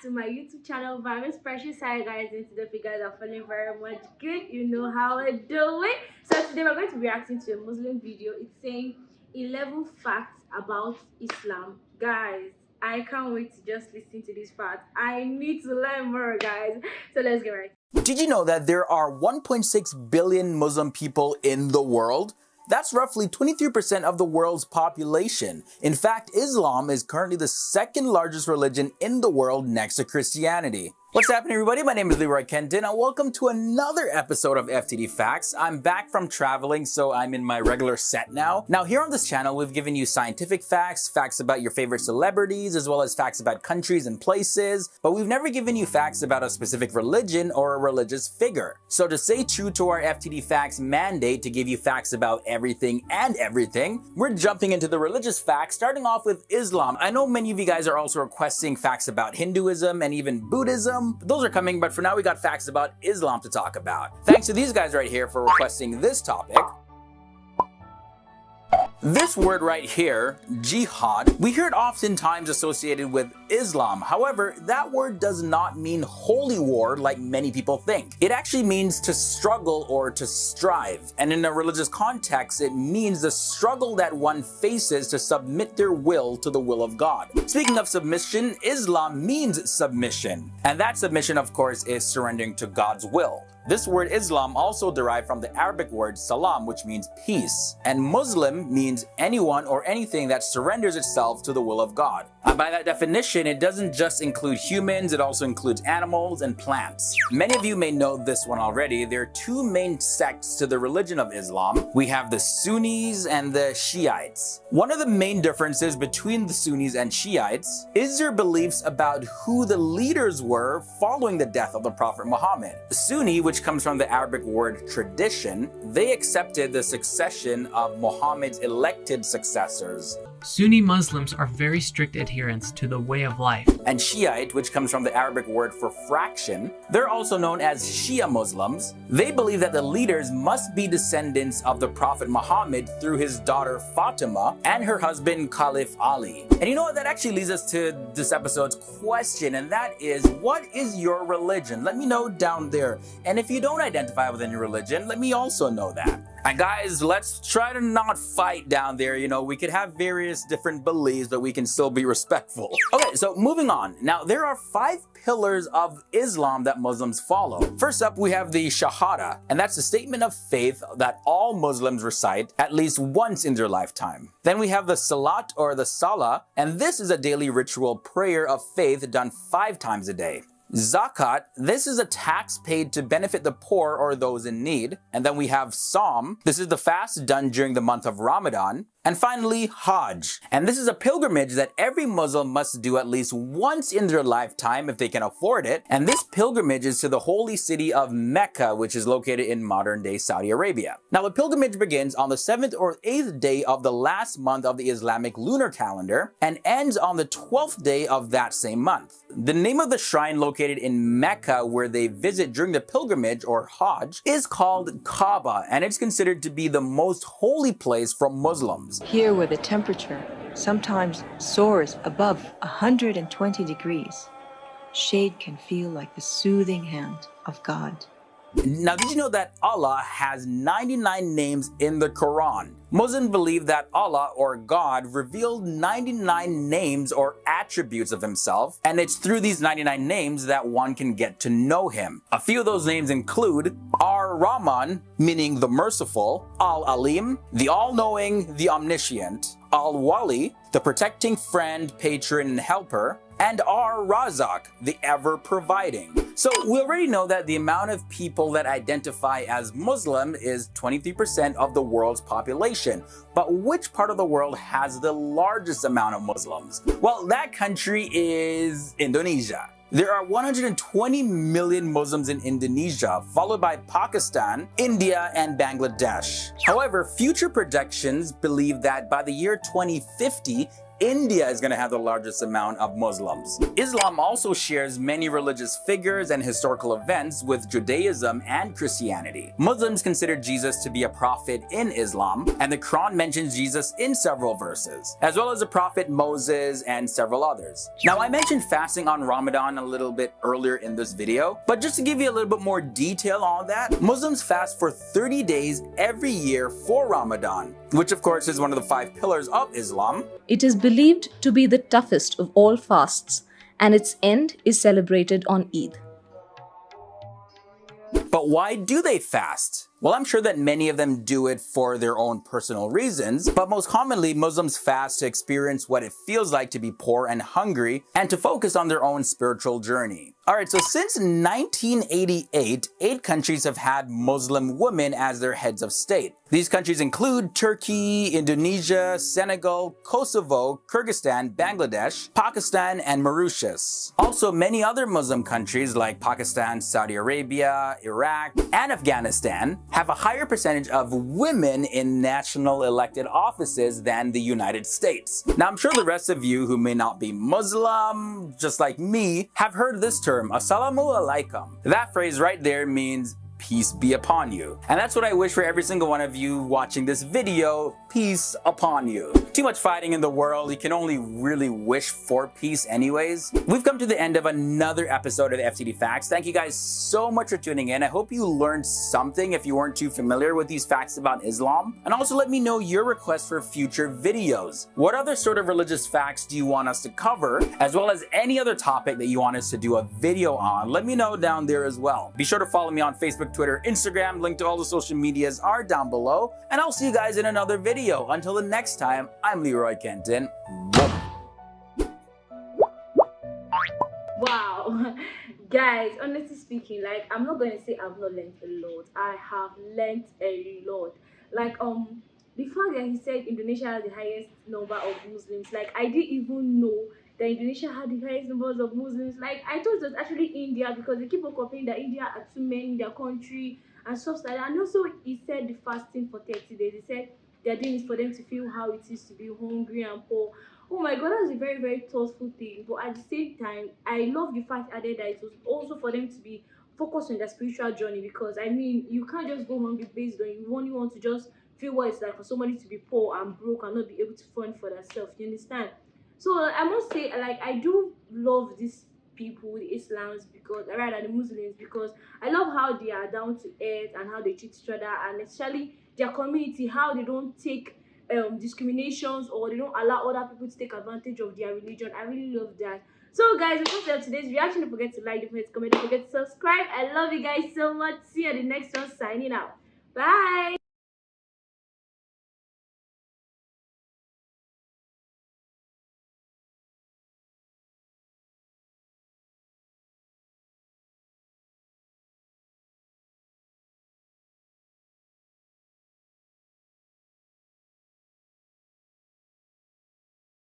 to my YouTube channel, Virus Precious. Hi guys, and today you guys are feeling very much good. You know how I do it. So today we're going to be reacting to a Muslim video. It's saying 11 facts about Islam. Guys, I can't wait to just listen to these facts. I need to learn more, guys. So let's get right. Did you know that there are 1.6 billion Muslim people in the world? That's roughly 23% of the world's population. In fact, Islam is currently the second largest religion in the world next to Christianity. What's happening, everybody? My name is Leroy Kenton and welcome to another episode of FTD Facts. I'm back from traveling, so I'm in my regular set now. Now, here on this channel, we've given you scientific facts, facts about your favorite celebrities, as well as facts about countries and places, but we've never given you facts about a specific religion or a religious figure. So to stay true to our FTD Facts mandate to give you facts about everything and everything, we're jumping into the religious facts, starting off with Islam. I know many of you guys are also requesting facts about Hinduism and even Buddhism. Those are coming, but for now we got facts about Islam to talk about. Thanks to these guys right here for requesting this topic. This word right here, jihad, we hear it oftentimes associated with Islam. However, that word does not mean holy war like many people think. It actually means to struggle or to strive. And in a religious context, it means the struggle that one faces to submit their will to the will of God. Speaking of submission, Islam means submission. And that submission, of course, is surrendering to God's will. This word Islam also derived from the Arabic word salam, which means peace. And Muslim means anyone or anything that surrenders itself to the will of God. By that definition, it doesn't just include humans, it also includes animals and plants. Many of you may know this one already. There are two main sects to the religion of Islam. We have the Sunnis and the Shiites. One of the main differences between the Sunnis and Shiites is their beliefs about who the leaders were following the death of the Prophet Muhammad. The Sunni, which comes from the Arabic word tradition, they accepted the succession of Muhammad's elected successors. Sunni Muslims are very strict adherents to the way of life. And Shiite, which comes from the Arabic word for fraction, they're also known as Shia Muslims. They believe that the leaders must be descendants of the Prophet Muhammad through his daughter Fatima and her husband Caliph Ali. And you know what? That actually leads us to this episode's question, and that is, what is your religion? Let me know down there. And if you don't identify with any religion, let me also know that. And guys, let's try to not fight down there. You know, we could have various different beliefs, but we can still be respectful. Okay, so moving on. Now, there are 5 pillars of Islam that Muslims follow. First up, we have the Shahada, and that's a statement of faith that all Muslims recite at least once in their lifetime. Then we have the Salat or the Salah, and this is a daily ritual prayer of faith done 5 times a day. Zakat, this is a tax paid to benefit the poor or those in need. And then we have Psalm, this is the fast done during the month of Ramadan. And finally, Hajj. And this is a pilgrimage that every Muslim must do at least once in their lifetime if they can afford it. And this pilgrimage is to the holy city of Mecca, which is located in modern-day Saudi Arabia. Now, the pilgrimage begins on the 7th or 8th day of the last month of the Islamic lunar calendar and ends on the 12th day of that same month. The name of the shrine located in Mecca where they visit during the pilgrimage or Hajj is called Kaaba, and it's considered to be the most holy place for Muslims. Here where the temperature sometimes soars above 120 degrees, shade can feel like the soothing hand of God. Now, did you know that Allah has 99 names in the Quran? Muslims believe that Allah or God revealed 99 names or attributes of himself, and it's through these 99 names that one can get to know him. A few of those names include Ar-Rahman, meaning the merciful, Al-Alim, the all-knowing, the omniscient, Al-Wali, the protecting friend, patron, and helper, and Ar-Razak, the ever-providing. So we already know that the amount of people that identify as Muslim is 23% of the world's population. But which part of the world has the largest amount of Muslims? Well, that country is Indonesia. There are 120 million Muslims in Indonesia, followed by Pakistan, India, and Bangladesh. However, future projections believe that by the year 2050, India is going to have the largest amount of Muslims. Islam also shares many religious figures and historical events with Judaism and Christianity. Muslims consider Jesus to be a prophet in Islam, and the Quran mentions Jesus in several verses, as well as the prophet Moses and several others. Now, I mentioned fasting on Ramadan a little bit earlier in this video, but just to give you a little bit more detail on that, Muslims fast for 30 days every year for Ramadan, which of course is one of the 5 pillars of Islam. It is believed to be the toughest of all fasts, and its end is celebrated on Eid. But why do they fast? Well, I'm sure that many of them do it for their own personal reasons, but most commonly, Muslims fast to experience what it feels like to be poor and hungry and to focus on their own spiritual journey. Alright, so since 1988, 8 countries have had Muslim women as their heads of state. These countries include Turkey, Indonesia, Senegal, Kosovo, Kyrgyzstan, Bangladesh, Pakistan, and Mauritius. Also, many other Muslim countries like Pakistan, Saudi Arabia, Iraq, and Afghanistan have a higher percentage of women in national elected offices than the United States. Now, I'm sure the rest of you who may not be Muslim, just like me, have heard this term, Assalamu alaikum. That phrase right there means peace be upon you. And that's what I wish for every single one of you watching this video, peace upon you. Too much fighting in the world, you can only really wish for peace anyways. We've come to the end of another episode of the FTD Facts. Thank you guys so much for tuning in. I hope you learned something if you weren't too familiar with these facts about Islam. And also let me know your requests for future videos. What other sort of religious facts do you want us to cover, as well as any other topic that you want us to do a video on? Let me know down there as well. Be sure to follow me on Facebook, Twitter, Instagram. Link to all the social medias are down below. And I'll see you guys in another video. Until the next time, I'm Leroy Kenton. Wow. Guys, honestly speaking, like, I'm not going to say I've not learned a lot. I have learned a lot. Like, the fact that he said Indonesia has the highest number of Muslims, like, I didn't even know that Indonesia had the highest numbers of Muslims. Like, I thought it was actually India, because they keep on complaining that India are too many in their country and stuff like that. And also, he said the fasting for 30 days. He said they're doing it for them to feel how it is to be hungry and poor. Oh my god, that's a very, very thoughtful thing. But at the same time, I love the fact added that it was also for them to be focused on their spiritual journey, because I mean, you can't just go hungry based on, you only want to just feel what it's like for somebody to be poor and broke and not be able to fund for themselves. You understand? So I must say, like, I do love these people, the Islams, because rather the Muslims, because I love how they are down to earth and how they treat each other, and especially their community, how they don't take discriminations, or they don't allow other people to take advantage of their religion. I really love that. So guys, if you watched today's reaction, don't forget to like, don't forget to comment, don't forget to subscribe. I love you guys so much. See you at the next one. Signing out. Bye.